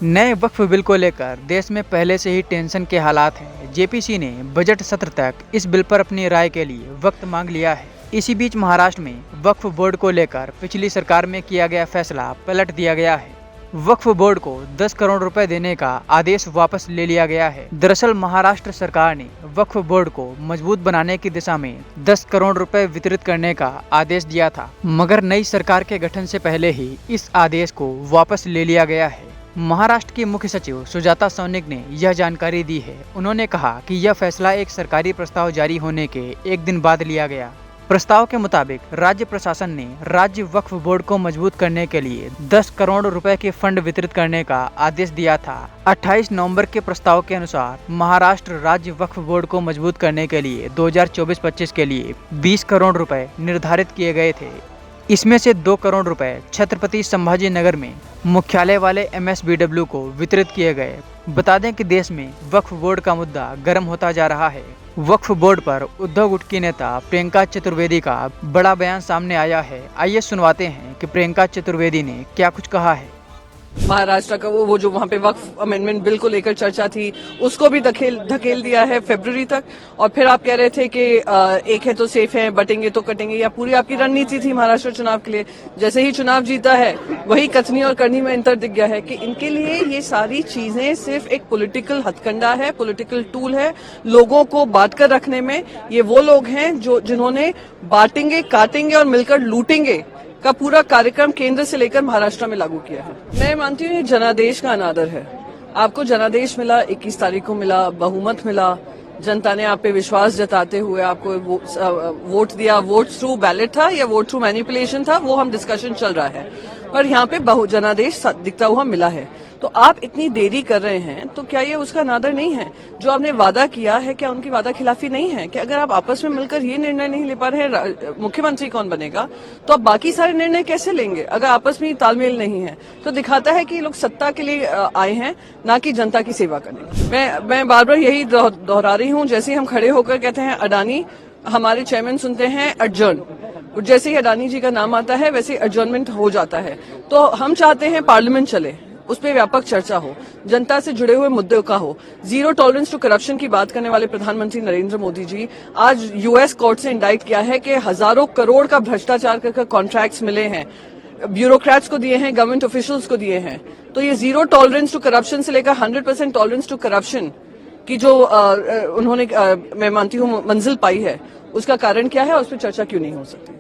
नए वक्फ बिल को लेकर देश में पहले से ही टेंशन के हालात हैं। जेपीसी ने बजट सत्र तक इस बिल पर अपनी राय के लिए वक्त मांग लिया है। इसी बीच महाराष्ट्र में वक्फ बोर्ड को लेकर पिछली सरकार में किया गया फैसला पलट दिया गया है। वक्फ बोर्ड को 10 करोड़ रुपए देने का आदेश वापस ले लिया गया है। दरअसल महाराष्ट्र सरकार ने वक्फ बोर्ड को मजबूत बनाने की दिशा में 10 करोड़ रुपए वितरित करने का आदेश दिया था, मगर नई सरकार के गठन से पहले ही इस आदेश को वापस ले लिया गया है। महाराष्ट्र की मुख्य सचिव सुजाता सौनिक ने यह जानकारी दी है। उन्होंने कहा कि यह फैसला एक सरकारी प्रस्ताव जारी होने के एक दिन बाद लिया गया। प्रस्ताव के मुताबिक राज्य प्रशासन ने राज्य वक्फ बोर्ड को मजबूत करने के लिए 10 करोड़ रुपए के फंड वितरित करने का आदेश दिया था। 28 नवंबर के प्रस्ताव के अनुसार महाराष्ट्र राज्य वक्फ बोर्ड को मजबूत करने के लिए 2024-25 के लिए 20 करोड़ रुपए निर्धारित किए गए थे। इसमें से 2 करोड़ रुपए छत्रपति संभाजी नगर में मुख्यालय वाले MSBW को वितरित किए गए। बता दें कि देश में वक्फ बोर्ड का मुद्दा गर्म होता जा रहा है। वक्फ बोर्ड पर उद्धव गुट की नेता प्रियंका चतुर्वेदी का बड़ा बयान सामने आया है। आइए सुनवाते हैं कि प्रियंका चतुर्वेदी ने क्या कुछ कहा है। महाराष्ट्र का वो जो वहाँ पे वक्फ अमेंडमेंट बिल को लेकर चर्चा थी, उसको भी धकेल दिया है फरवरी तक। और फिर आप कह रहे थे कि एक है तो सेफ है, बटेंगे तो कटेंगे, या पूरी आपकी रणनीति थी महाराष्ट्र चुनाव के लिए। जैसे ही चुनाव जीता है वही कथनी और करनी में अंतर दिख गया है कि इनके लिए ये सारी चीजें सिर्फ एक पॉलिटिकल हथकंडा है, पॉलिटिकल टूल है। लोगों को बांट कर रखने में ये वो लोग हैं जिन्होंने बांटेंगे, काटेंगे और मिलकर लूटेंगे का पूरा कार्यक्रम केंद्र से लेकर महाराष्ट्र में लागू किया है। मैं मानती हूँ ये जनादेश का अनादर है। आपको जनादेश मिला, 21 तारीख को मिला, बहुमत मिला, जनता ने आप पे विश्वास जताते हुए आपको वोट दिया। वोट थ्रू बैलेट था या वोट थ्रू मैनिपुलेशन था, वो हम डिस्कशन चल रहा है, पर यहाँ पे जनादेश दिखता हुआ मिला है। तो आप इतनी देरी कर रहे हैं तो क्या ये उसका अनादर नहीं है? जो आपने वादा किया है, क्या उनकी वादा खिलाफी नहीं है? कि अगर आप आपस में मिलकर ये निर्णय नहीं ले पा रहे हैं मुख्यमंत्री कौन बनेगा, तो आप बाकी सारे निर्णय कैसे लेंगे? अगर आपस में तालमेल नहीं है तो दिखाता है कि ये लोग सत्ता के लिए आए हैं, ना कि जनता की सेवा करने। मैं बार बार यही दोहरा रही हूँ। जैसे ही हम खड़े होकर कहते हैं अडानी, हमारे चेयरमैन सुनते हैं एडजर्न, जैसे ही अडानी जी का नाम आता है वैसे एडजर्नमेंट हो जाता है। तो हम चाहते हैं पार्लियामेंट चले, उस पर व्यापक चर्चा हो, जनता से जुड़े हुए मुद्दों का हो। जीरो टॉलरेंस टू करप्शन की बात करने वाले प्रधानमंत्री नरेंद्र मोदी जी आज US कोर्ट से इंडाइट किया है कि हजारों करोड़ का भ्रष्टाचार कर कॉन्ट्रैक्ट्स मिले हैं, ब्यूरोक्रेट्स को दिए हैं, गवर्नमेंट ऑफिशियल्स को दिए हैं। तो ये जीरो टॉलरेंस टू करप्शन से लेकर 100% टॉलरेंस टू करप्शन की जो उन्होंने मैं मानती हूँ मंजिल पाई है, उसका कारण क्या है और उस पर चर्चा क्यों नहीं हो सकती?